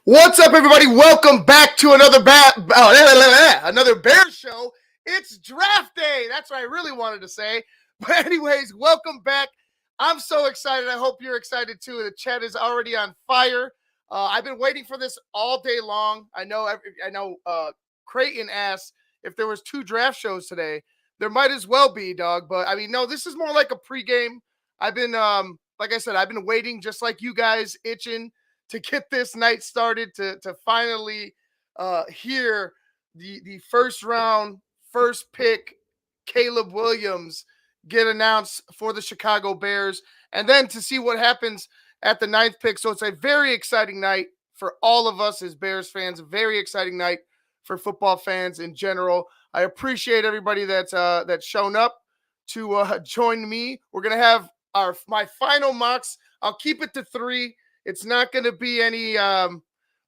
What's up, everybody? Welcome back to another another Bears show. It's draft day. That's what I really wanted to say. But anyways, welcome back. I'm so excited. I hope you're excited too. The chat is already on fire. I've been waiting for this all day long. I know. Creighton asked if there was 2 draft shows today. There might as well be, dog. But I mean, no. This is more like a pregame. I've been, like I said, I've been waiting, just like you guys, itching to get this night started, to finally hear the first round, first pick, Caleb Williams get announced for the Chicago Bears, and then to see what happens at the 9th pick. So it's a very exciting night for all of us as Bears fans, a very exciting night for football fans in general. I appreciate everybody that's shown up to join me. We're gonna have my final mocks. I'll keep it to 3. It's not going to be any.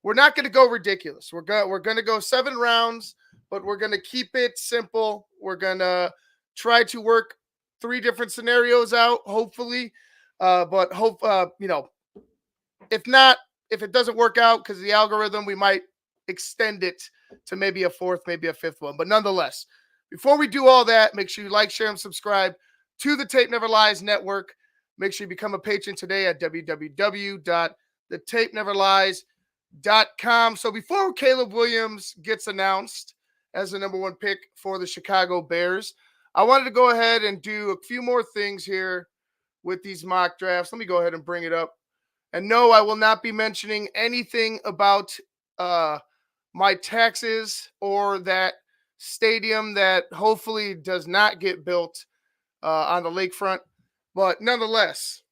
We're not going to go ridiculous. We're going to go 7 rounds, but we're going to keep it simple. We're going to try to work 3 different scenarios out, hopefully. But if not, if it doesn't work out because of the algorithm, we might extend it to maybe a 4th, maybe a 5th one. But nonetheless, before we do all that, make sure you like, share, and subscribe to the Tape Never Lies Network. Make sure you become a patron today at www.thetapeneverlies.com. So before Caleb Williams gets announced as the number 1 pick for the Chicago Bears, I wanted to go ahead and do a few more things here with these mock drafts. Let me go ahead and bring it up. And no, I will not be mentioning anything about my taxes or that stadium that hopefully does not get built on the lakefront. But nonetheless,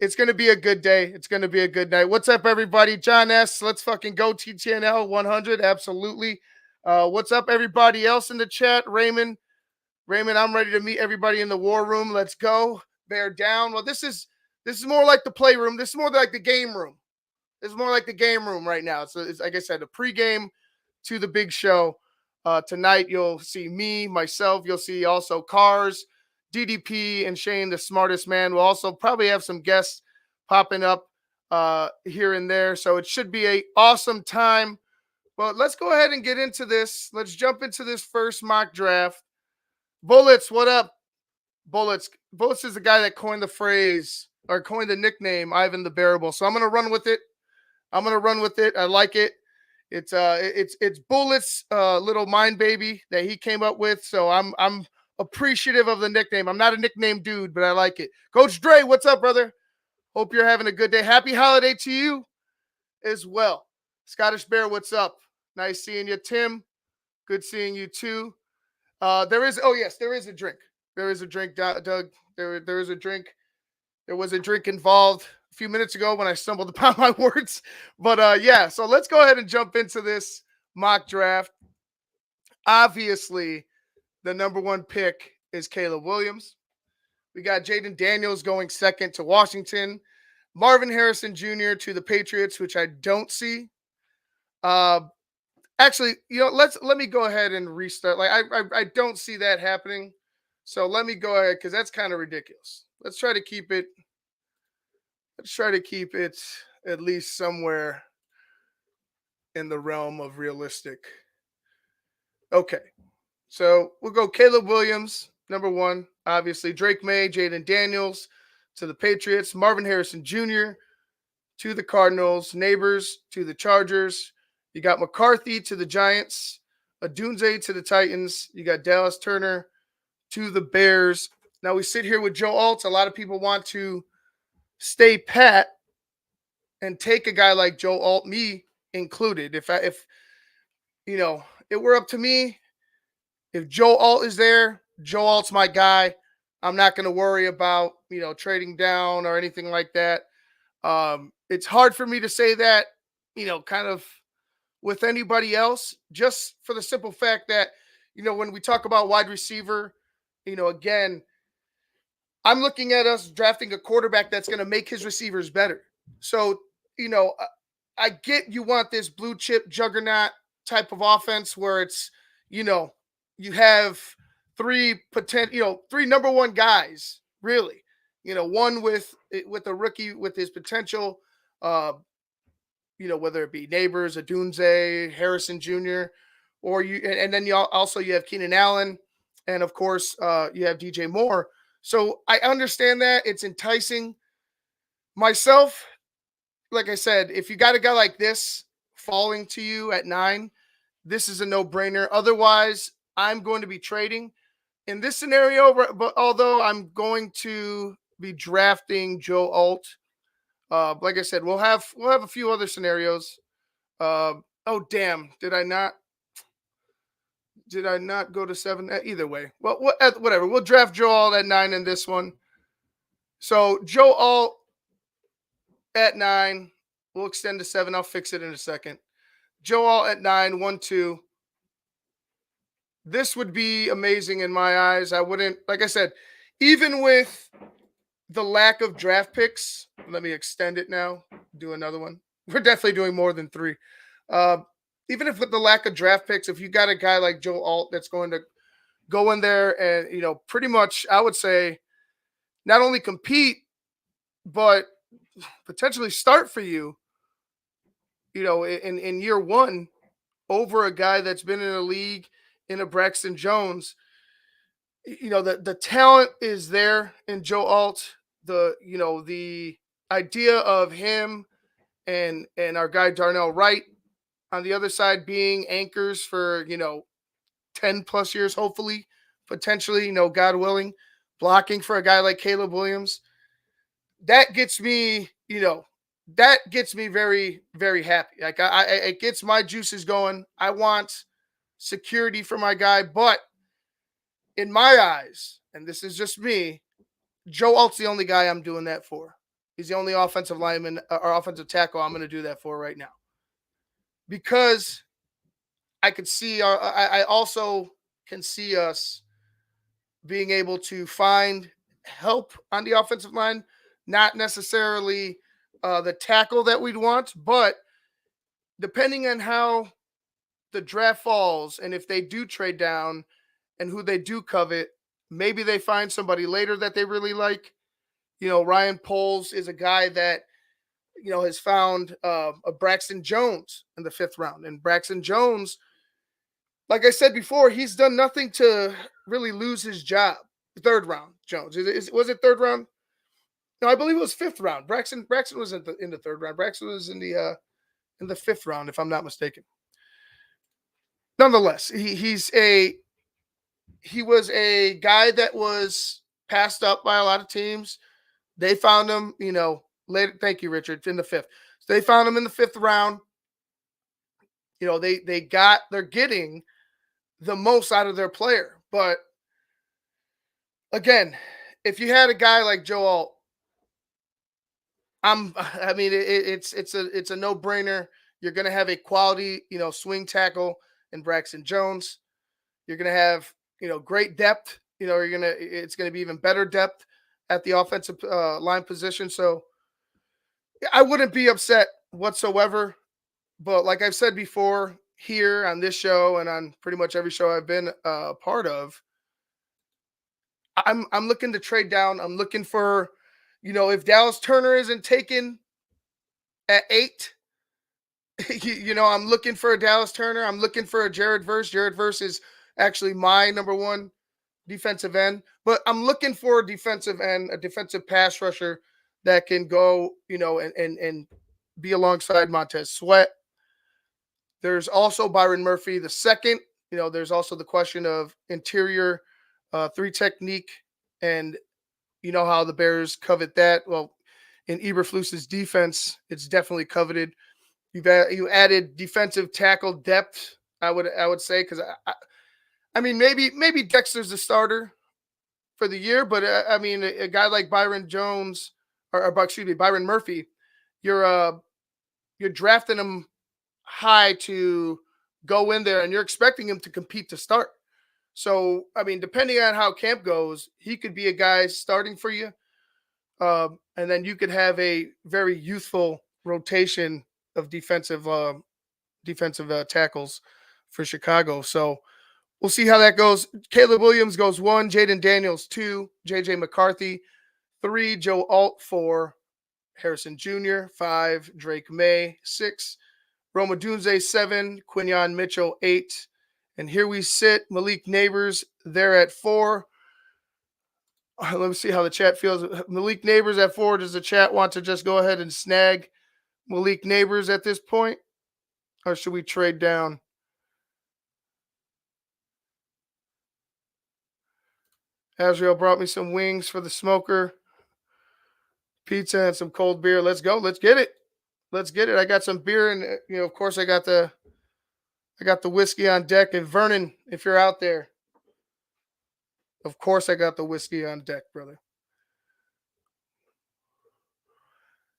it's going to be a good day. It's going to be a good night. What's up, everybody? John S., let's fucking go TTNL 100. Absolutely. What's up, everybody else in the chat? Raymond, I'm ready to meet everybody in the war room. Let's go. Bear down. Well, this is more like the playroom. This is more like the game room. This is more like the game room right now. So it's like I said, a pregame to the big show. Tonight, you'll see me, myself. You'll see also Cars, DDP, and Shane, the smartest man. We'll also probably have some guests popping up here and there. So it should be an awesome time. But let's go ahead and get into this. Let's jump into this first mock draft. Bullets, what up? Bullets is the guy that coined the phrase or coined the nickname Ivan the Bearable. So I'm going to run with it. I like it. It's Bullets' little mind baby that he came up with. So I'm appreciative of the nickname. I'm not a nickname dude, but I like it. Coach Dre, what's up, brother? Hope you're having a good day. Happy holiday to you as well. Scottish Bear, what's up? Nice seeing you. Tim, good seeing you too. There is a drink. There is a drink, Doug. There is a drink. There was a drink involved a few minutes ago when I stumbled upon my words. But yeah, so let's go ahead and jump into this mock draft. Obviously, the number 1 pick is Caleb Williams. We got Jaden Daniels going 2nd to Washington. Marvin Harrison Jr. to the Patriots, which I don't see. Actually, let me go ahead and restart. Like I don't see that happening. So let me go ahead because that's kind of ridiculous. Let's try to keep it at least somewhere in the realm of realistic. Okay. So we'll go Caleb Williams, number 1, obviously. Drake May, Jaden Daniels to the Patriots. Marvin Harrison Jr. to the Cardinals. Neighbors to the Chargers. You got McCarthy to the Giants. Adunze to the Titans. You got Dallas Turner to the Bears. Now we sit here with Joe Alt. A lot of people want to stay pat and take a guy like Joe Alt, me included. If it were up to me, if Joe Alt is there, Joe Alt's my guy. I'm not going to worry about, trading down or anything like that. It's hard for me to say that, kind of with anybody else, just for the simple fact that, when we talk about wide receiver, again, I'm looking at us drafting a quarterback that's going to make his receivers better. So, I get you want this blue chip juggernaut type of offense where it's, you have 3 number 1 guys, really. One with a rookie with his potential whether it be Neighbors, Adunze, Harrison Jr., or and then also you have Keenan Allen, and of course you have DJ Moore. So I understand that it's enticing. Myself, like I said, if you got a guy like this falling to you at 9, this is a no-brainer. Otherwise, I'm going to be trading in this scenario. But although I'm going to be drafting Joe Alt, like I said, we'll have a few other scenarios. Oh damn! Did I not go to 7? Either way, well, whatever. We'll draft Joe Alt at 9 in this one. So Joe Alt at 9. We'll extend to 7. I'll fix it in a second. Joe Alt at 9, 1, 2. This would be amazing in my eyes. I wouldn't, like I said, even with the lack of draft picks, let me extend it now, do another one. We're definitely doing more than 3. Even if with the lack of draft picks, if you got a guy like Joe Alt that's going to go in there and, pretty much, I would say, not only compete, but potentially start for you, in year 1 over a guy that's been in the league in a Braxton Jones. The talent is there in Joe Alt. The idea of him and our guy Darnell Wright on the other side being anchors for 10 plus years, hopefully, potentially, God willing, blocking for a guy like Caleb Williams. That gets me, very, very happy. Like it gets my juices going. I want security for my guy, but in my eyes, and this is just me, Joe Alt's the only guy I'm doing that for. He's the only offensive lineman or offensive tackle I'm going to do that for right now. Because I could see, I also can see us being able to find help on the offensive line, not necessarily the tackle that we'd want, but depending on how the draft falls and if they do trade down and who they do covet, maybe they find somebody later that they really like. Ryan Poles is a guy that, has found a Braxton Jones in the 5th round. And Braxton Jones, like I said before, he's done nothing to really lose his job. 3rd round, Jones. Was it 3rd round? No, I believe it was 5th round. Braxton was in the 3rd round. Braxton was in the 5th round, if I'm not mistaken. Nonetheless, he was a guy that was passed up by a lot of teams. They found him, later. Thank you, Richard, in the 5th. So they found him in the 5th round. They're getting the most out of their player. But again, if you had a guy like Joe Alt, it's a no-brainer. You're going to have a quality, swing tackle in Braxton Jones. You're going to have, great depth. It's going to be even better depth at the offensive line position. So I wouldn't be upset whatsoever. But like I've said before here on this show and on pretty much every show I've been a part of, I'm looking to trade down. I'm looking for, if Dallas Turner isn't taken at 8, I'm looking for a Dallas Turner. I'm looking for a Jared Verse. Jared Verse is actually my number 1 defensive end, but I'm looking for a defensive end, a defensive pass rusher that can go, and be alongside Montez Sweat. There's also Byron Murphy the second. There's also the question of interior 3 technique, and how the Bears covet that. Well, in Eberflus's defense, it's definitely coveted. You added defensive tackle depth, I would say, because maybe Dexter's the starter for the year, but a guy like Byron Jones Byron Murphy, you're drafting him high to go in there, and you're expecting him to compete to start. So depending on how camp goes, he could be a guy starting for you, and then you could have a very youthful rotation of defensive tackles for Chicago. So we'll see how that goes. Caleb Williams goes 1, Jaden Daniels 2, JJ McCarthy 3, Joe Alt 4, Harrison Jr., 5, Drake May, 6, Roma Dunze, 7, Quinyon Mitchell, 8. And here we sit, Malik Neighbors there at 4. Let me see how the chat feels. Malik Neighbors at 4. Does the chat want to just go ahead and snag Malik Neighbors at this point? Or should we trade down? Azrael brought me some wings for the smoker, pizza, and some cold beer. Let's go. Let's get it. Let's get it. I got some beer, and of course, I got the whiskey on deck. And Vernon, if you're out there, of course, I got the whiskey on deck, brother.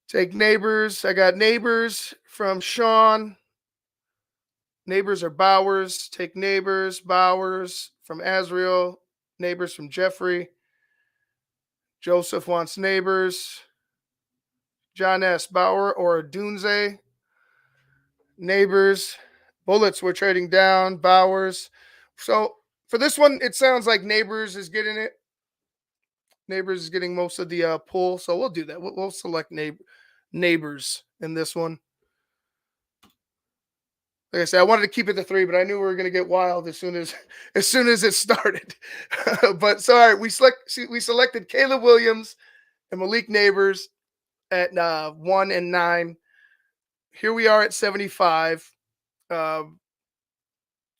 Take Neighbors. I got Neighbors from Sean. Neighbors are Bowers. Take Neighbors. Bowers from Azrael. Neighbors from Jeffrey. Joseph wants Neighbors. John S. Bauer or Dunze. Neighbors. Bullets, we're trading down. Bowers. So for this one, it sounds like Neighbors is getting it. Neighbors is getting most of the pull, so we'll do that. We'll select Neighbors in this one. Like I said, I wanted to keep it to 3, but I knew we were going to get wild as soon as it started. But so all right, we selected Caleb Williams and Malik Neighbors at 1 and 9. Here we are at 75.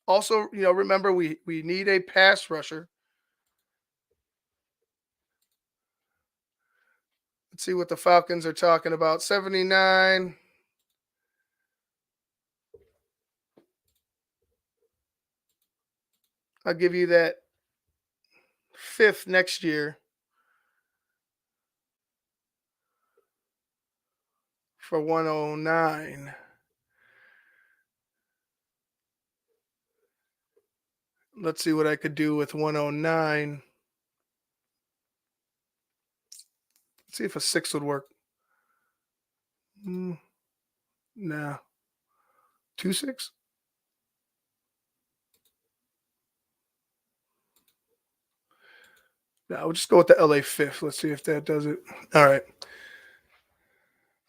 Also, remember we need a pass rusher. Let's see what the Falcons are talking about. 79. I'll give you that 5th next year for 109. Let's see what I could do with 109. Let's see if a 6 would work. Nah. 2-6? No, we'll just go with the LA 5th. Let's see if that does it. All right.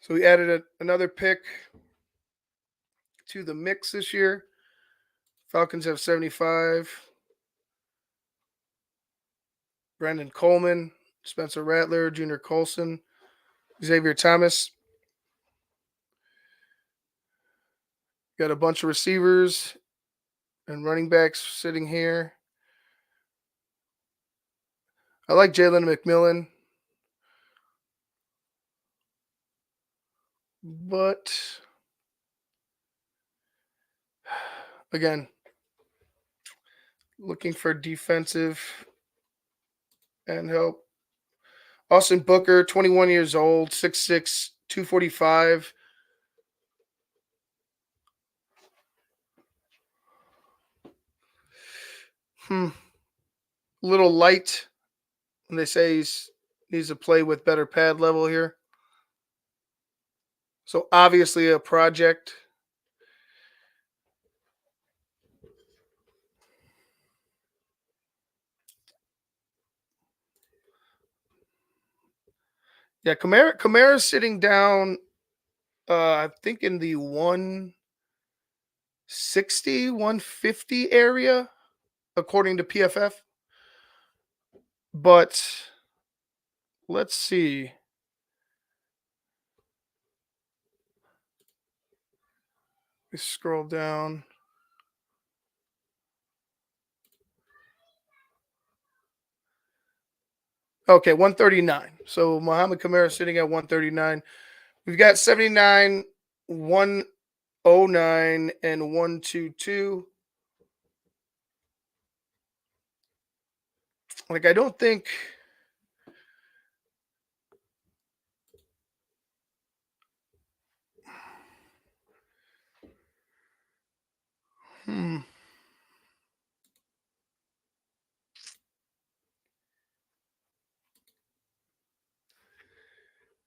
So we added another pick to the mix this year. Falcons have 75. Brandon Coleman, Spencer Rattler, Junior Colson, Xavier Thomas. Got a bunch of receivers and running backs sitting here. I like Jalen McMillan. But again, looking for defensive and help. Austin Booker, 21 years old, 6'6", 245. A little light. And they say he needs to play with better pad level here. So obviously a project. Yeah, Kamara's sitting down, I think in the 160, 150 area, according to PFF. But let's see. We scroll down. Okay, 139. So Muhammad Kamara sitting at 139. We've got 79, 109, and 122. Like, I don't think.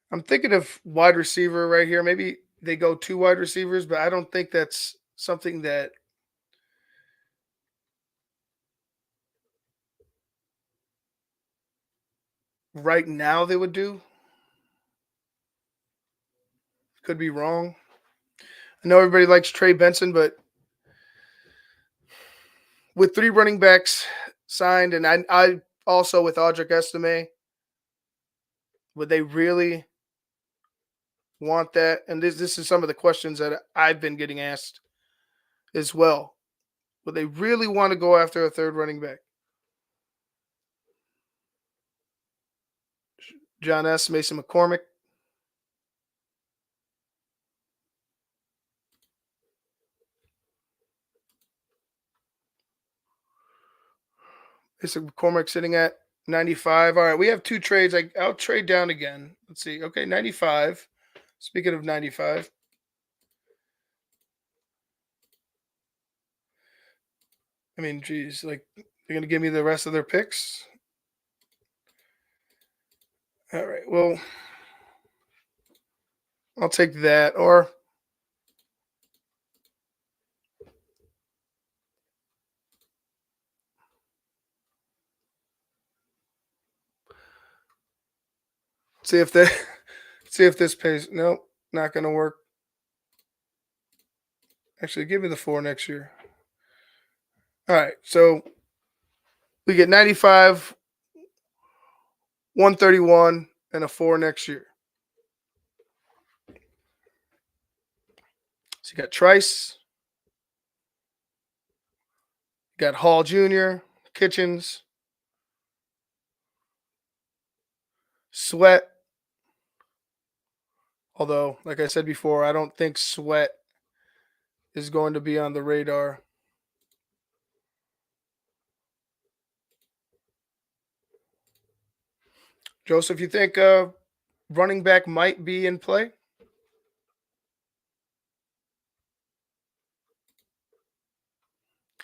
I'm thinking of wide receiver right here. Maybe they go 2 wide receivers, but I don't think that's something that right now they would do. Could be wrong. I know everybody likes Trey Benson, but with 3 running backs signed, and I also with Audric Estime, would they really want that? And this is some of the questions that I've been getting asked as well. Would they really want to go after a third running back? John S. Mason McCormick. Mason McCormick sitting at 95. All right, we have 2 trades. I'll trade down again. Let's see. Okay, 95. Speaking of 95. I mean, geez, like they're gonna give me the rest of their picks. All right, well, I'll take that. Or see if they see if this pays. Nope, not gonna work. Actually, give me the 4 next year. All right, so we get 95, 131, and a 4 next year. So you got Trice, you got Hall Jr., Kitchens, Sweat. Although, like I said before, I don't think Sweat is going to be on the radar. Joseph, you think running back might be in play?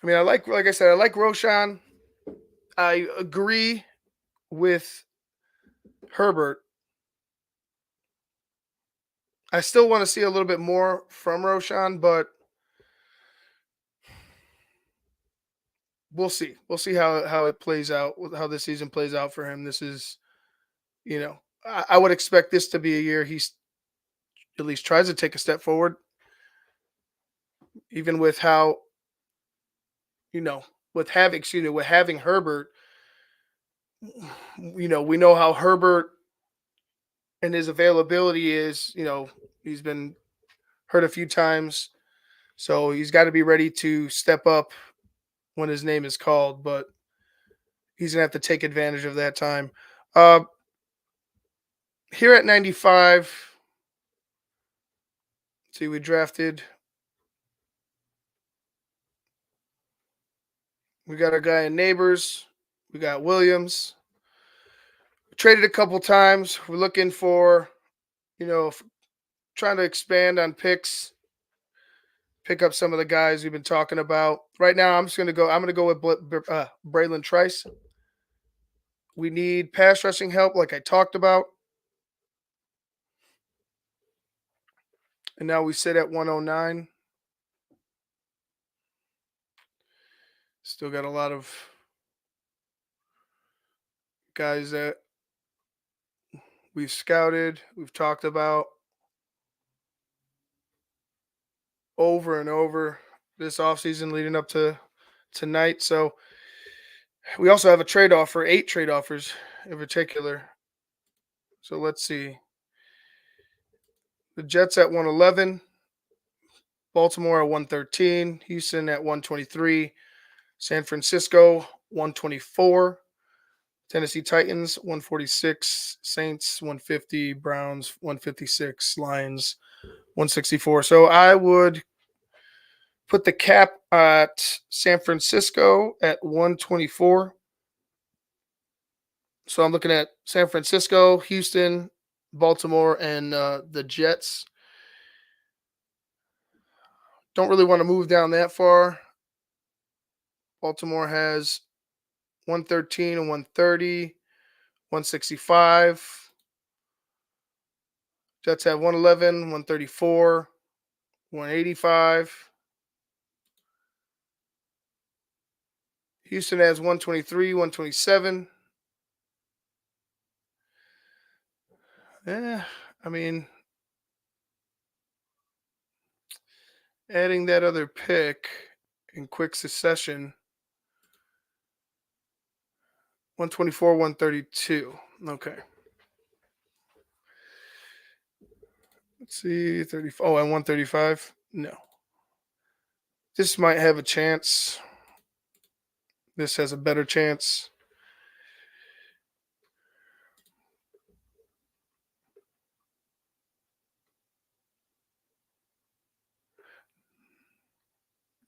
I mean, like I said, I like Roshan. I agree with Herbert. I still want to see a little bit more from Roshan, but we'll see. We'll see how it plays out, how this season plays out for him. This is, I would expect this to be a year he's at least tries to take a step forward, even with how, with having Herbert. We know how Herbert and his availability is. He's been hurt a few times, so he's got to be ready to step up when his name is called. But he's gonna have to take advantage of that time. Here at 95, see, we drafted. We got our guy in Neighbors. We got Williams. We traded a couple times. We're looking for, trying to expand on picks. Pick up some of the guys we've been talking about. Right now, I'm going to go with Braylon Trice. We need pass rushing help, like I talked about. And now we sit at 109. Still got a lot of guys that we've scouted, we've talked about over and over this offseason leading up to tonight. So we also have a trade offer, 8 trade offers in particular. So let's see. The Jets at 111, Baltimore at 113, Houston at 123, San Francisco 124, Tennessee Titans 146, Saints 150, Browns 156, Lions 164. So I would put the cap at San Francisco at 124. So I'm looking at San Francisco, Houston, Baltimore, and the Jets. Don't really want to move down that far. Baltimore has 113 and 130, 165. Jets have 111, 134, 185. Houston has 123, 127. Yeah, I mean, Adding that other pick in quick succession. 124, 132. Okay. Let's see. 30. Oh, and 135? No. This might have a chance. This has a better chance.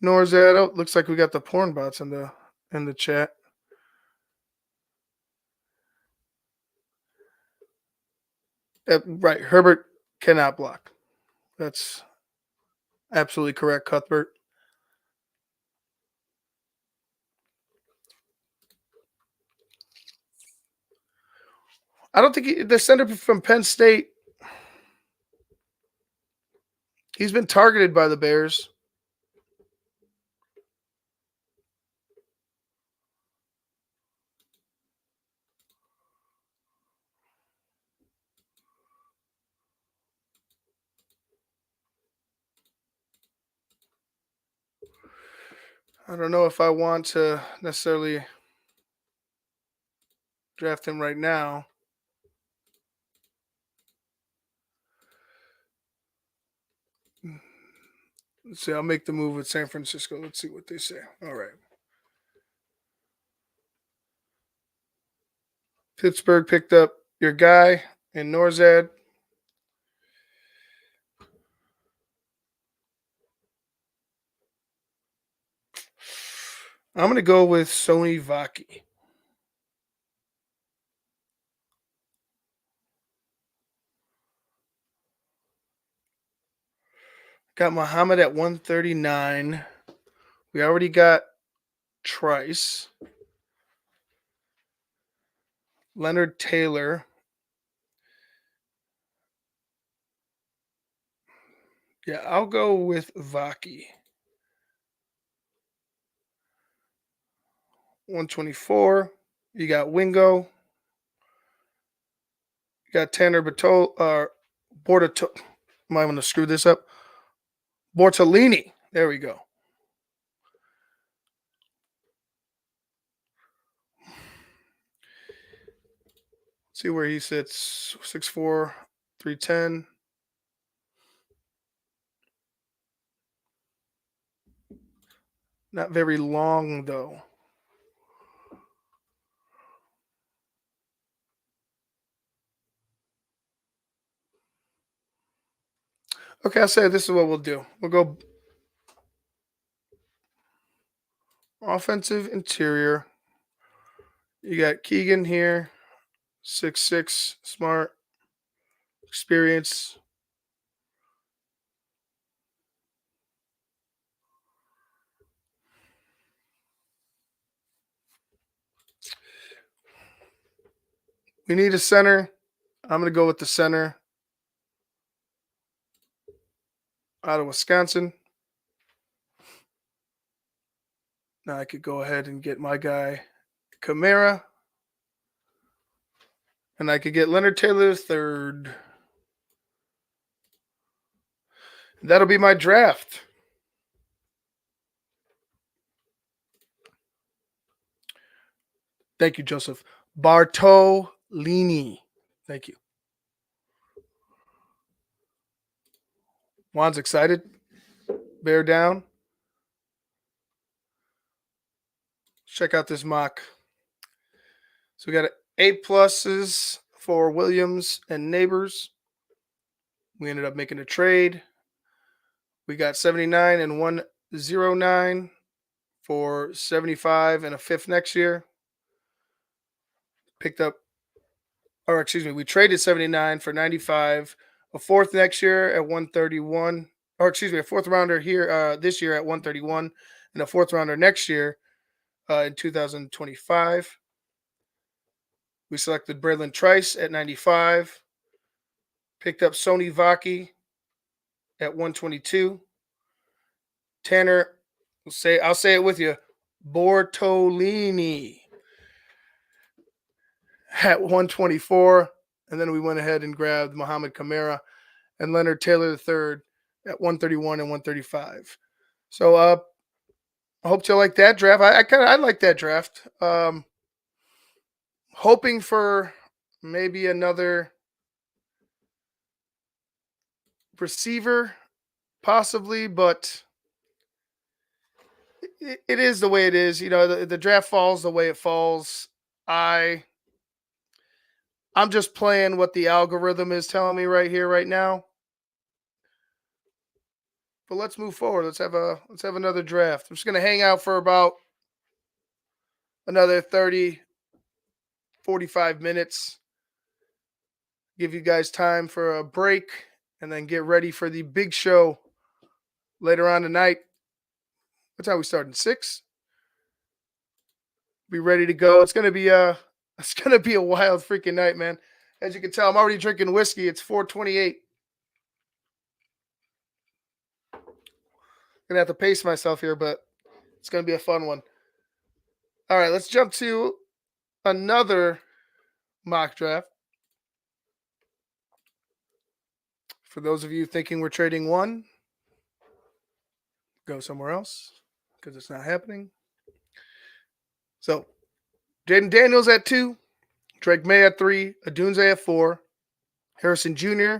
Norzad. Looks like we got the porn bots in the chat. Right. Herbert cannot block. That's absolutely correct, Cuthbert. I don't think the center from Penn State, he's been targeted by the Bears. I don't know if I want to necessarily draft him right now. Let's see. I'll make the move with San Francisco. Let's see what they say. All right. Pittsburgh picked up your guy in Norzad. I'm going to go with Sony Vaki. Got Muhammad at 139. We already got Trice. Leonard Taylor. Yeah, I'll go with Vaki. 124. You got Wingo. You got Tanner Bortolini. Am I going to screw this up? Bortolini. There we go. See where he sits. 6'4", 310. Not very long, though. Okay, I'll say this is what we'll do. We'll go offensive interior. You got Keegan here, 6'6", smart, experience. We need a center. I'm going to go with the center out of Wisconsin. Now I could go ahead and get my guy, Kamara. And I could get Leonard Taylor III. That'll be my draft. Thank you, Joseph. Bartolini. Thank you. Juan's excited. Bear down. Check out this mock. So we got A+ for Williams and Neighbors. We ended up making a trade. We got 79 and 109 for 75 and a fifth next year. We traded 79 for 95, a fourth next year at 131, a fourth rounder here this year at 131, and a fourth rounder next year in 2025. We selected Braylon Trice at 95, picked up Sony Vaki at 122. Tanner, I'll say it with you, Bortolini at 124. And then we went ahead and grabbed Muhammad Kamara and Leonard Taylor III at 131 and 135. So I hope you like that draft. I like that draft. Hoping for maybe another receiver, possibly, but it is the way it is. You know, the draft falls the way it falls. I I'm just playing what the algorithm is telling me right here, right now. But let's move forward. Let's have another draft. I'm just gonna hang out for about another 30, 45 minutes. Give you guys time for a break and then get ready for the big show later on tonight. What time we starting? 6? Be ready to go. It's gonna be a it's gonna be a wild freaking night, man. As you can tell, I'm already drinking whiskey. It's 4:28. Gonna have to pace myself here, but it's gonna be a fun one. All right, let's jump to another mock draft. For those of you thinking we're trading one, go somewhere else because it's not happening. So, Jaden Daniels at 2, Drake May at 3, Adunze at 4, Harrison Jr.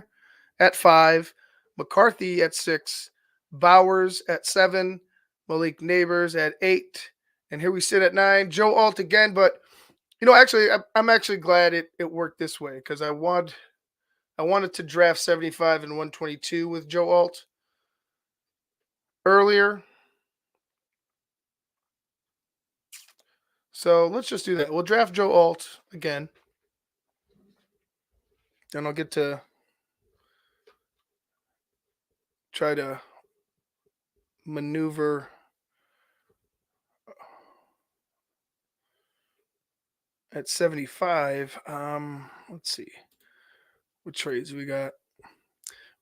at 5, McCarthy at 6, Bowers at 7, Malik Neighbors at 8, and here we sit at 9. Joe Alt again, but actually, I'm actually glad it worked this way because I wanted to draft 75 and 122 with Joe Alt earlier. So let's just do that. We'll draft Joe Alt again. Then I'll get to try to maneuver at 75. Let's see. What trades we got?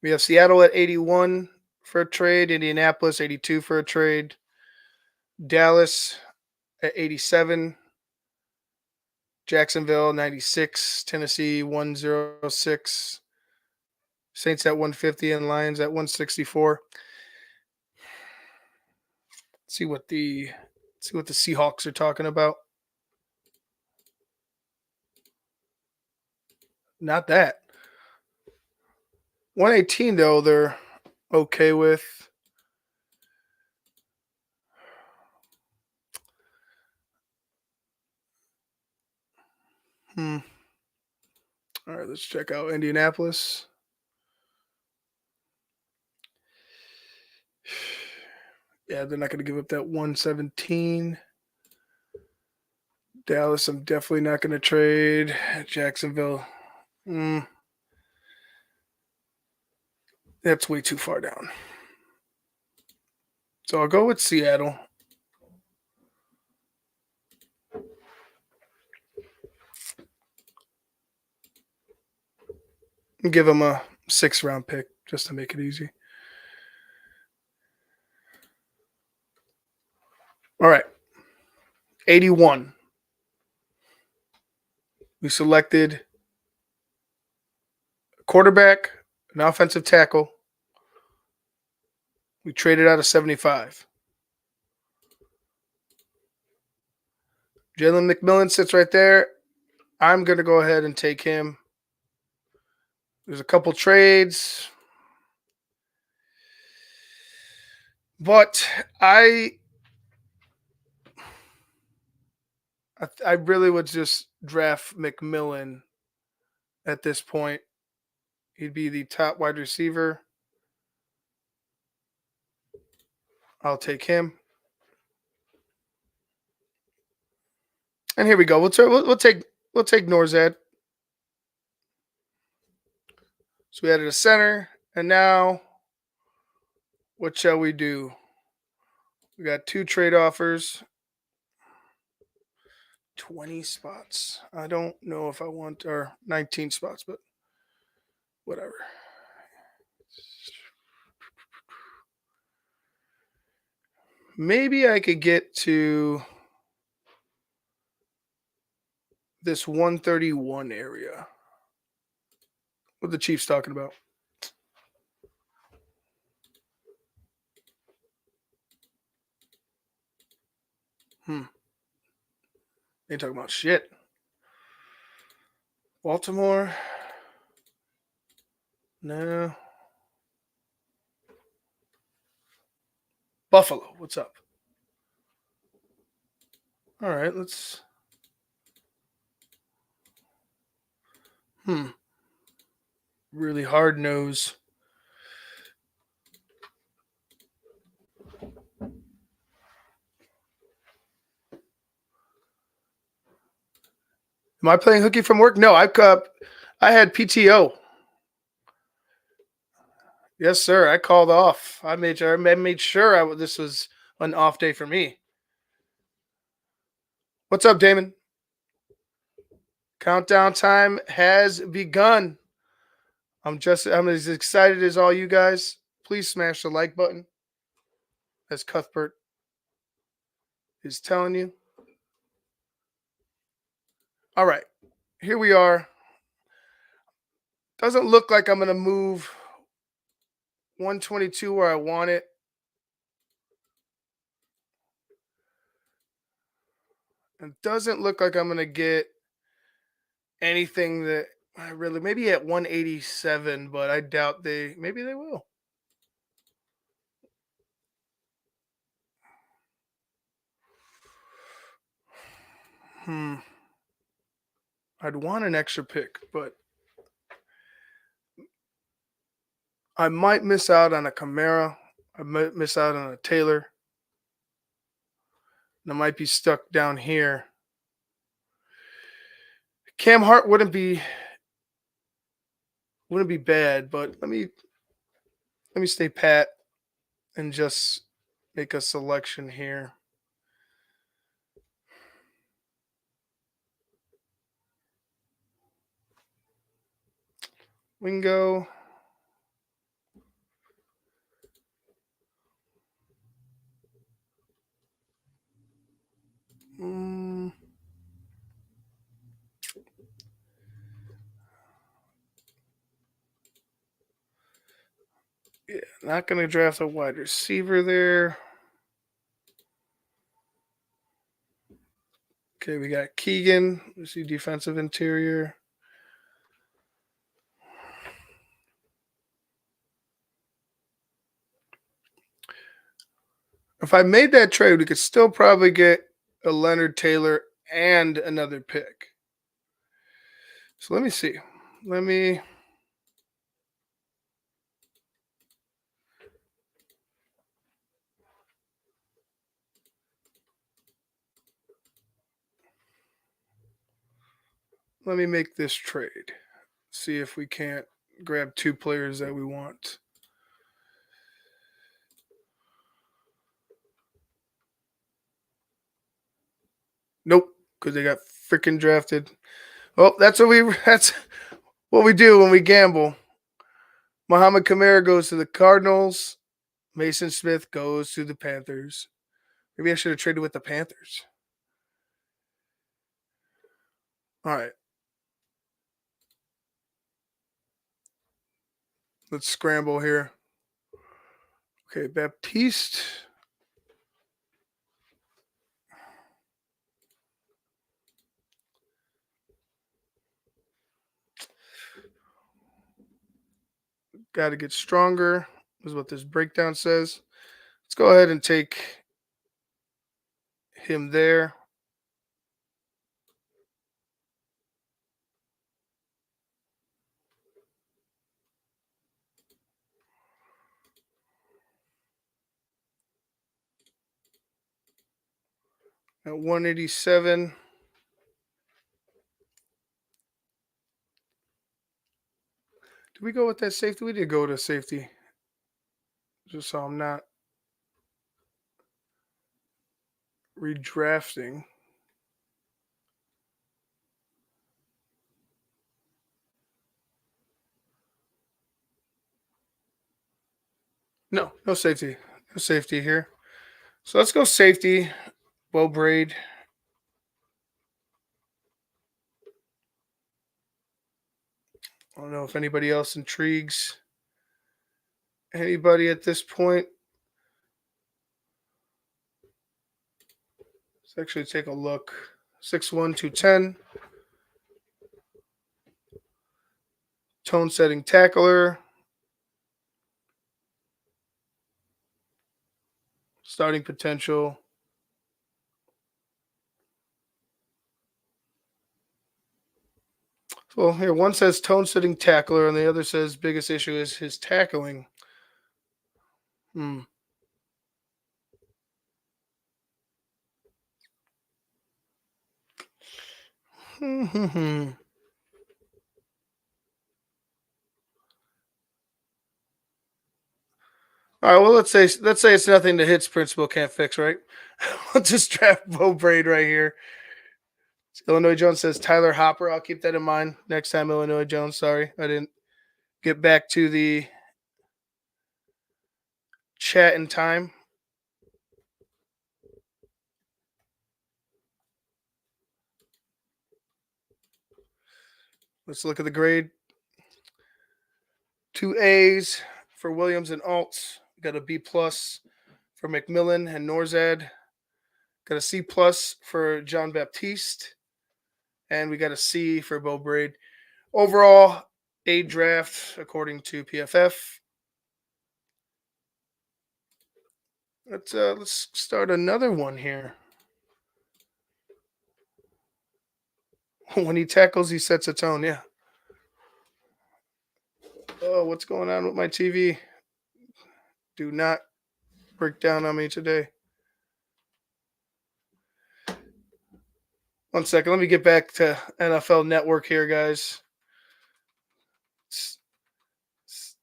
We have Seattle at 81 for a trade, Indianapolis 82 for a trade, Dallas at 87, Jacksonville 96, Tennessee 106, Saints at 150, and Lions at 164. See what the Seahawks are talking about. Not that. 118 though, they're okay with. All right, let's check out Indianapolis. Yeah, they're not going to give up that 117. Dallas, I'm definitely not going to trade. Jacksonville, that's way too far down. So I'll go with Seattle. And give them a 6th-round pick just to make it easy. All right. 81. We selected a quarterback, an offensive tackle. We traded out of 75. Jalen McMillan sits right there. I'm going to go ahead and take him. There's a couple trades. But I really would just draft McMillan at this point. He'd be the top wide receiver. I'll take him. And here we go. We'll take Norzad. So we added a center, and now what shall we do? We got 2 trade offers. 20 spots. I don't know if I want, or 19 spots, but whatever. Maybe I could get to this 131 area. What the Chiefs talking about? Ain't talking about shit. Baltimore. No. Buffalo. What's up? All right, let's. Really hard nose. Am I playing hooky from work? No, I had PTO. Yes, sir. I called off. I made sure this was an off day for me. What's up, Damon? Countdown time has begun. I'm as excited as all you guys. Please smash the like button, as Cuthbert is telling you. All right, here we are. Doesn't look like I'm going to move 122 where I want it. It doesn't look like I'm going to get anything that I really, maybe at 187, but I doubt maybe they will. I'd want an extra pick, but I might miss out on a Camara. I might miss out on a Taylor. And I might be stuck down here. Cam Hart wouldn't be bad, but let me stay pat and just make a selection here. Wingo. Yeah, not going to draft a wide receiver there. Okay, we got Keegan. We see defensive interior. If I made that trade, we could still probably get a Leonard Taylor and another pick. So let me see. Let me make this trade. See if we can't grab two players that we want. Nope, because they got freaking drafted. Well, that's what we do when we gamble. Muhammad Kamara goes to the Cardinals. Mason Smith goes to the Panthers. Maybe I should have traded with the Panthers. All right. Let's scramble here. Okay, Baptiste. Got to get stronger, is what this breakdown says. Let's go ahead and take him there. At 187. Did we go with that safety? We did go to safety. Just so I'm not redrafting. No safety. No safety here. So let's go safety. Bo Braid. I don't know if anybody else intrigues anybody at this point. Let's actually take a look. 6'1", 210. Tone setting tackler. Starting potential. Well, here one says tone setting tackler, and the other says biggest issue is his tackling. Hmm. All right. Well, let's say it's nothing the hits principle can't fix, right? I'll just draft Bo Braid right here. Illinois Jones says Tyler Hopper. I'll keep that in mind next time, Illinois Jones. Sorry, I didn't get back to the chat in time. Let's look at the grade. 2 A's for Williams and Altz. Got a B plus for McMillan and Norzad. Got a C plus for John Baptiste. And we got a C for Bo Braid. Overall, A draft according to PFF. Let's start another one here. When he tackles, he sets a tone. Yeah. Oh, what's going on with my TV? Do not break down on me today. 1 second. Let me get back to NFL Network here, guys. This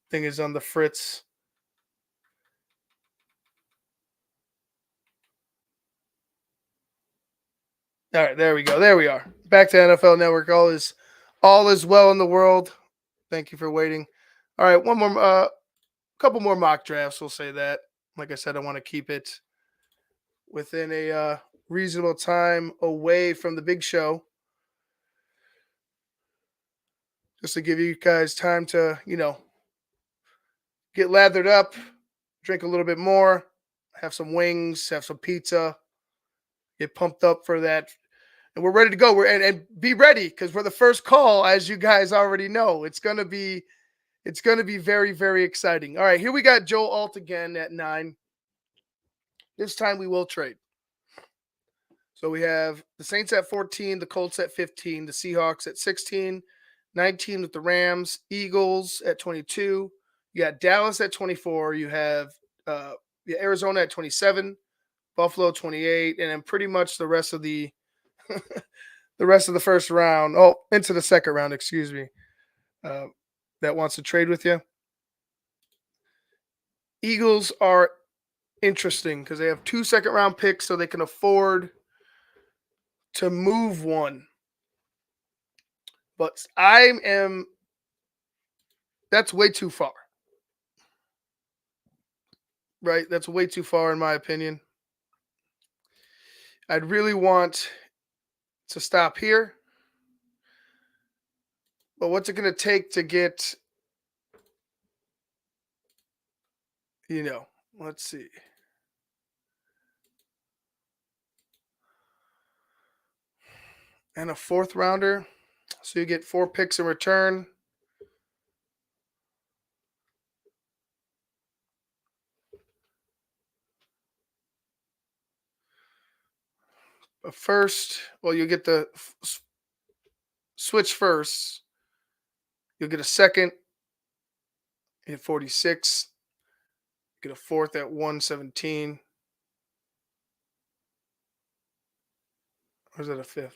thing is on the fritz. All right, there we go. There we are. Back to NFL Network. All is well in the world. Thank you for waiting. All right, one more, couple more mock drafts. We'll say that. Like I said, I want to keep it within a reasonable time away from the big show, just to give you guys time to, get lathered up, drink a little bit more, have some wings, have some pizza, get pumped up for that. And we're ready to go. And be ready, because we're the first call, as you guys already know. It's gonna be very, very exciting. All right, here we got Joe Alt again at 9. This time we will trade. So we have the Saints at 14, the Colts at 15, the Seahawks at 16, 19 with the Rams, Eagles at 22. You got Dallas at 24. You have Arizona at 27, Buffalo 28, and then pretty much the rest of the first round. Oh, into the second round, excuse me. That wants to trade with you. Eagles are interesting because they have 2 second-round picks, so they can afford to move one. But that's way too far. Right? That's way too far in my opinion. I'd really want to stop here. But what's it going to take to get, let's see. And a 4th rounder. So you get 4 picks in return. A first, well, you get the switch first. You'll get a second at 46. Get a 4th at 117. Or is that a 5th?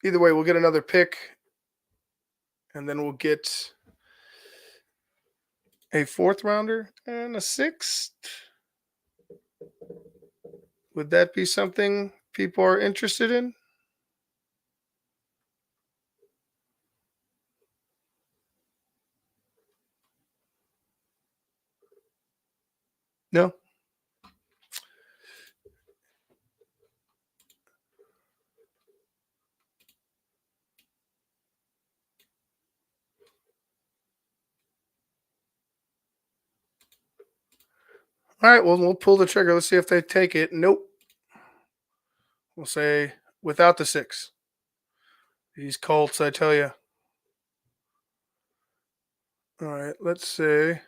Either way, we'll get another pick. And then we'll get a 4th rounder and a 6th. Would that be something people are interested in? No? All right, well, we'll pull the trigger. Let's see if they take it. Nope. We'll say without the 6. These Colts, I tell you. All right, let's say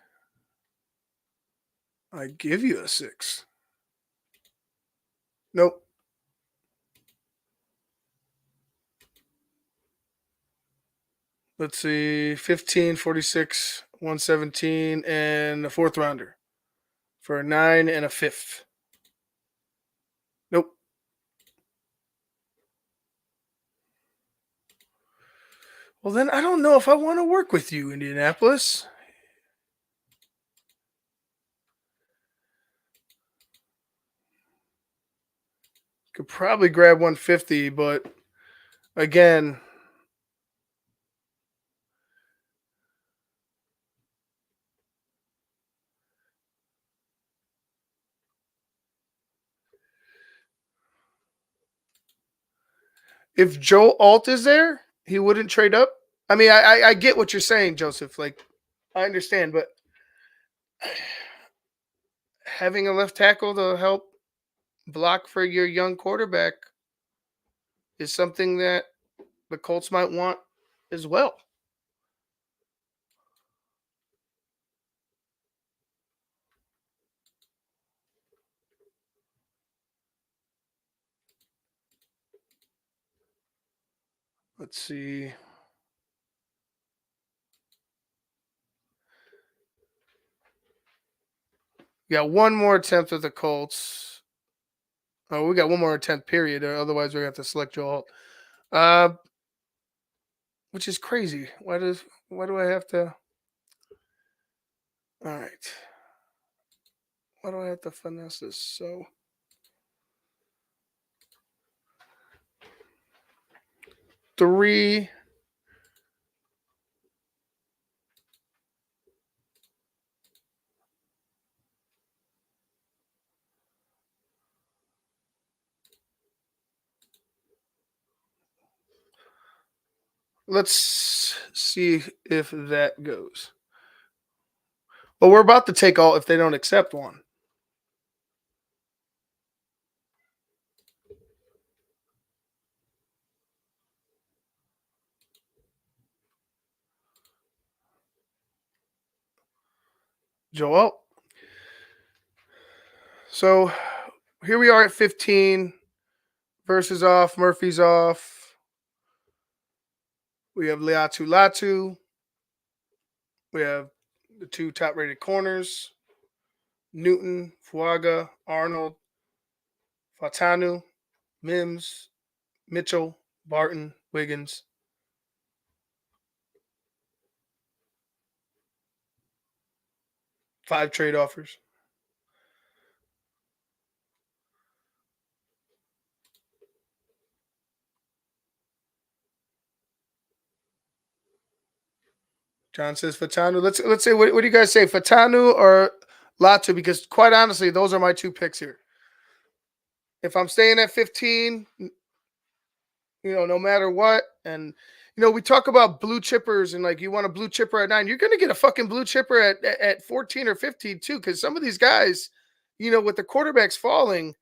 I give you a 6. Nope. Let's see, 15, 46, 117, and a 4th rounder for a 9 and a 5th. Nope. Well, then I don't know if I want to work with you, Indianapolis. Could probably grab 150, but again, if Joe Alt is there, he wouldn't trade up. I mean, I get what you're saying, Joseph. Like, I understand, but having a left tackle to help block for your young quarterback is something that the Colts might want as well. Let's see. We got one more attempt with the Colts. Oh, we got one more attempt, period. Otherwise, we're going to have to select Joe Alt. Which is crazy. Why do I have to? All right. Why do I have to finesse this? So 3. Let's see if that goes. But we're about to take all if they don't accept one. Joel. So here we are at 15. Versus off. Murphy's off. We have Liatu Latu. We have the 2 top rated corners. Newton, Fuaga, Arnold, Fatanu, Mims, Mitchell, Barton, Wiggins. 5 trade offers. John says Fatanu. Let's say what do you guys say, Fatanu or Latu? Because quite honestly, those are my 2 picks here. If I'm staying at 15, no matter what, and we talk about blue chippers and like you want a blue chipper at 9, you're gonna get a fucking blue chipper at 14 or 15 too, because some of these guys, with the quarterbacks falling,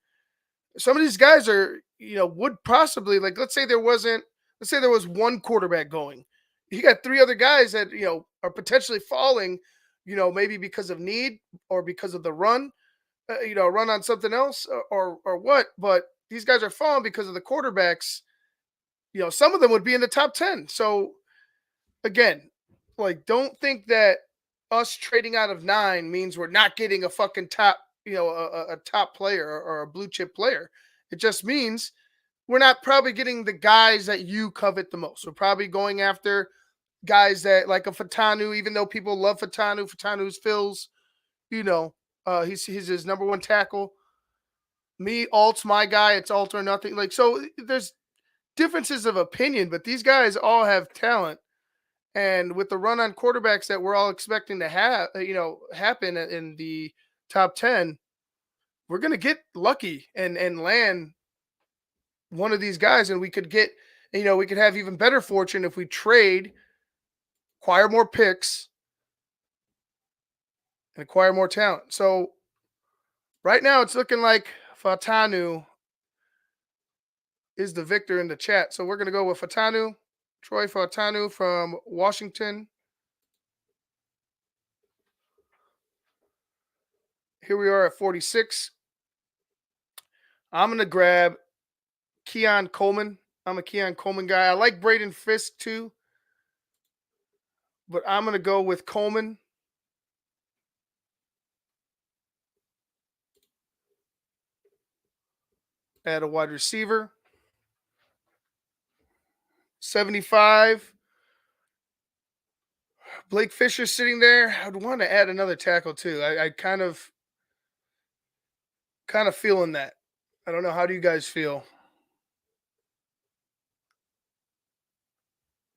some of these guys are, would possibly like let's say there was one quarterback going. You got 3 other guys that, are potentially falling, maybe because of need or because of the run, run on something else or what, but these guys are falling because of the quarterbacks. Some of them would be in the top 10. So again, like don't think that us trading out of 9 means we're not getting a fucking top, a top player or a blue chip player. It just means we're not probably getting the guys that you covet the most. We're probably going after guys that like a Fatanu, even though people love Fatanu. Fatanu's Phil's, he's his number 1 tackle. Me, Alt's my guy. It's Alt or nothing. Like, so there's differences of opinion, but these guys all have talent. And with the run on quarterbacks that we're all expecting to have, happen in the top 10, we're going to get lucky and land one of these guys. And we could get, we could have even better fortune if we trade, acquire more picks, and acquire more talent. So right now it's looking like Fatanu is the victor in the chat. So we're going to go with Fatanu, Troy Fatanu from Washington. Here we are at 46. I'm going to grab Keon Coleman. I'm a Keon Coleman guy. I like Braden Fisk too, but I'm going to go with Coleman. At a wide receiver. 75. Blake Fisher sitting there. I'd want to add another tackle too. I kind of feeling that. I don't know. How do you guys feel?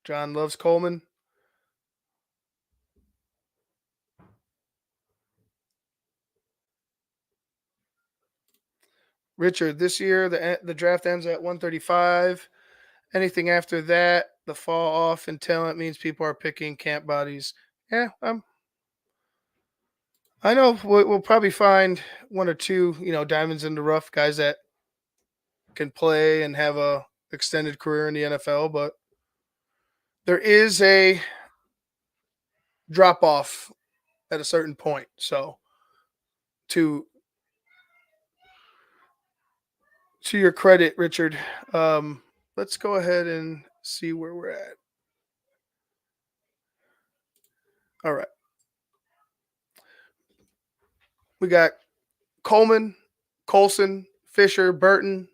John loves Coleman. Richard, this year the draft ends at 135. Anything after that, the fall off in talent means people are picking camp bodies. Yeah, I know we'll probably find one or two, diamonds in the rough, guys that can play and have a extended career in the NFL, but there is a drop off at a certain point. So to your credit, Richard, let's go ahead and see where we're at. All right. We got Coleman, Colson, Fisher, Burton,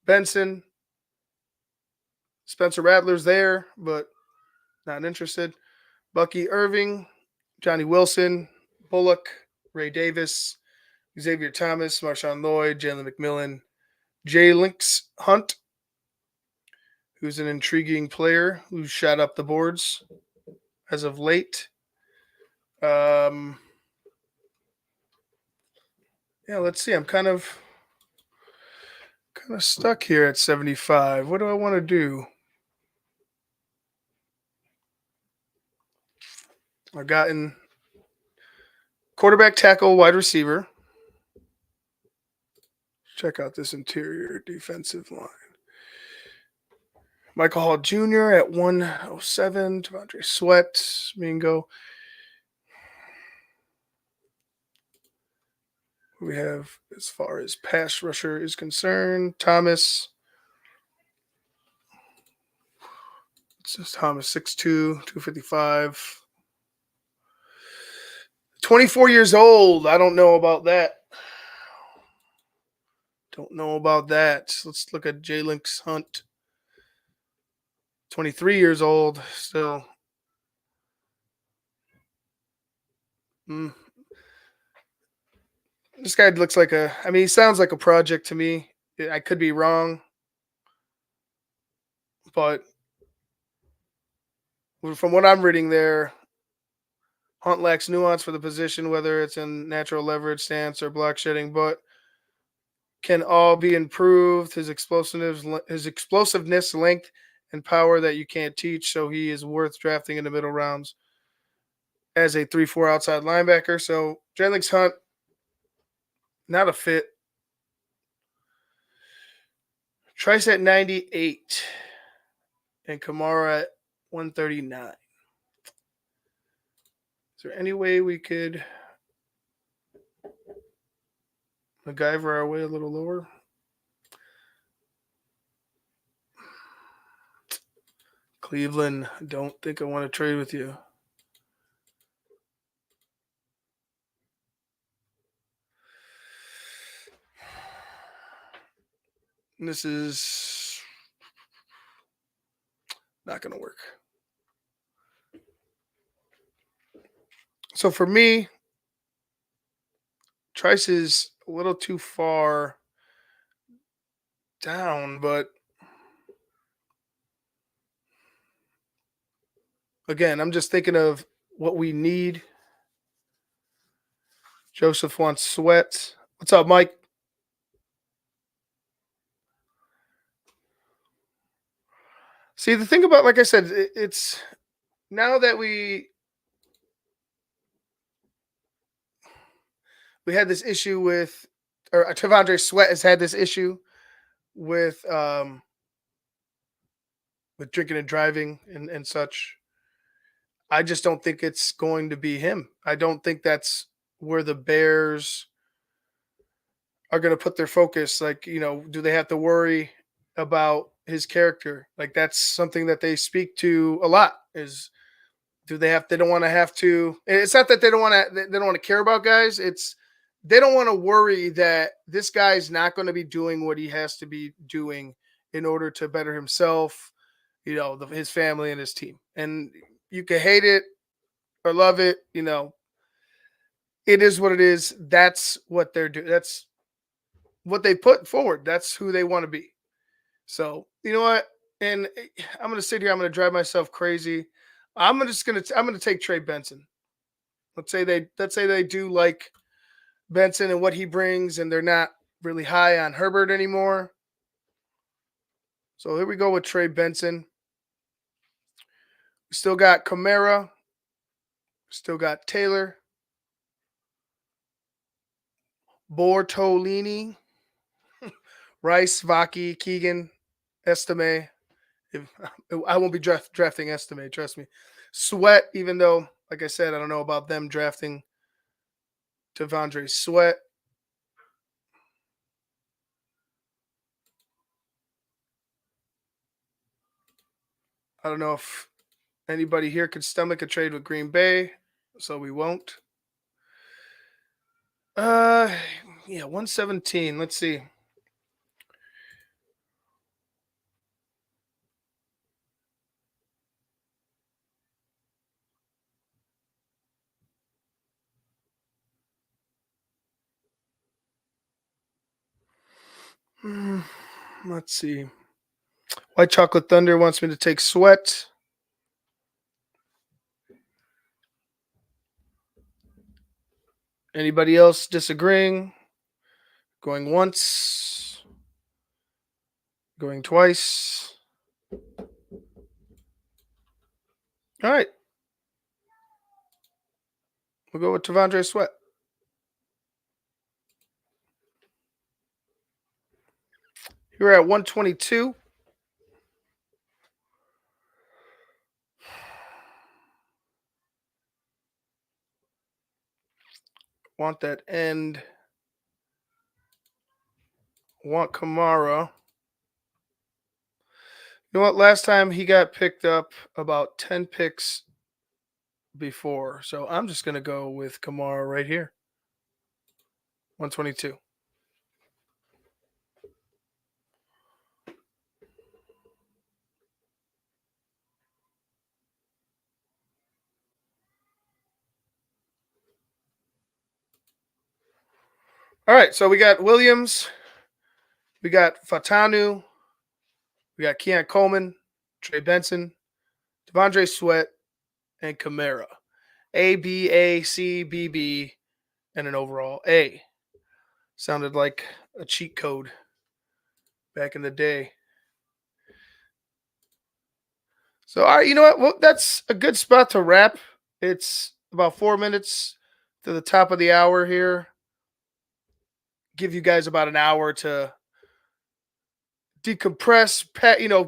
Benson, Spencer Rattler's there, but not interested. Bucky Irving, Johnny Wilson, Bullock, Ray Davis, Xavier Thomas, Marshawn Lloyd, Jalen McMillan, Jay Lynx Hunt, who's an intriguing player who's shot up the boards as of late. Yeah, let's see. I'm kind of stuck here at 75. What do I want to do? I've gotten quarterback, tackle, wide receiver. Check out this interior defensive line. Michael Hall Jr. at 107. Devondre Sweat, Mingo. We have, as far as pass rusher is concerned, Thomas. It's just Thomas, 6'2", 255. 24 years old. I don't know about that. Let's look at Jay Lynx Hunt. 23 years old still. This guy looks like he sounds like a project to me. I could be wrong, but from what I'm reading there, Hunt lacks nuance for the position, whether it's in natural leverage stance or block shedding, but can all be improved. His explosiveness, length, and power that you can't teach. So he is worth drafting in the middle rounds as a 3-4 outside linebacker. So Jennings Hunt, not a fit. Trice at 98 and Kamara at 139. Is there any way we could MacGyver our way a little lower? Cleveland, I don't think I want to trade with you. And this is not going to work. So for me, Trice is a little too far down, but again, I'm just thinking of what we need. Joseph wants Sweat. What's up, Mike? See, the thing about, like I said, it's now that we had this issue with, or Tavondre Sweat has had this issue with drinking and driving and such. I just don't think it's going to be him. I don't think that's where the Bears are going to put their focus. Like, do they have to worry about his character? Like, that's something that they speak to a lot. Is do they have? They don't want to have to. It's not that they don't want to. They don't want to care about guys. It's they don't want to worry that this guy's not going to be doing what he has to be doing in order to better himself, his family and his team. And you can hate it or love it. It is what it is. That's what they're doing. That's what they put forward. That's who they want to be. So you know what? And I'm gonna sit here. I'm gonna drive myself crazy. I'm gonna take Trey Benson. Let's say they do like Benson and what he brings, and they're not really high on Herbert anymore. So here we go with Trey Benson. We still got Kamara. Still got Taylor. Bortolini. Rice, Vaki, Keegan, Estime. I won't be drafting Estime, trust me. Sweat, even though, like I said, I don't know about them drafting Devondre Sweat. I don't know if anybody here could stomach a trade with Green Bay, so we won't. Yeah, 117. Let's see. Let's see. White Chocolate Thunder wants me to take Sweat. Anybody else disagreeing? Going once. Going twice. All right. We'll go with Devondre Sweat. You're at 122. Want that end. Want Kamara. You know what? Last time he got picked up about 10 picks before. So I'm just going to go with Kamara right here. 122. All right. So we got Williams. We got Fatanu. We got Keon Coleman, Trey Benson, Devondre Sweat, and Kamara. A, B, A, C, B, B, and an overall A. Sounded like a cheat code back in the day. So, all right, you know what? Well, that's a good spot to wrap. It's about 4 minutes to the top of the hour here. Give you guys about an hour to decompress,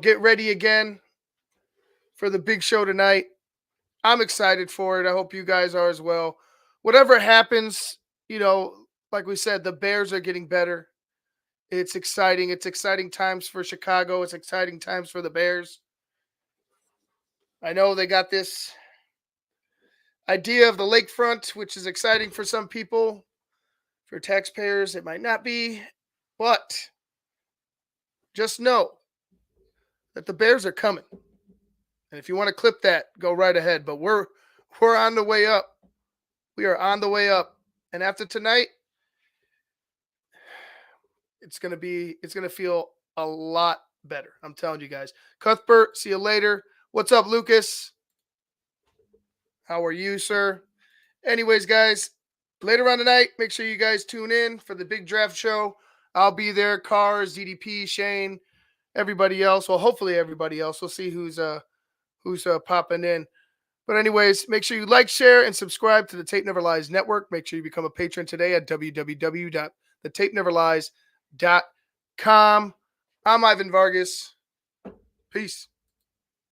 get ready again for the big show tonight. I'm excited for it. I hope you guys are as well. Whatever happens, like we said, the Bears are getting better. It's exciting. It's exciting times for Chicago. It's exciting times for the Bears. I know they got this idea of the lakefront, which is exciting for some people. For taxpayers, it might not be. But just know that the Bears are coming. And if you want to clip that, go right ahead. But we're on the way up. We are on the way up. And after tonight, it's gonna feel a lot better. I'm telling you guys. Cuthbert, see you later. What's up, Lucas? How are you, sir? Anyways, guys, later on tonight, make sure you guys tune in for the big draft show. I'll be there. Cars, DDP, Shane, everybody else. Well, hopefully everybody else. We'll see who's popping in. But anyways, make sure you like, share, and subscribe to the Tape Never Lies Network. Make sure you become a patron today at www.thetapeneverlies.com. I'm Ivan Vargas. Peace.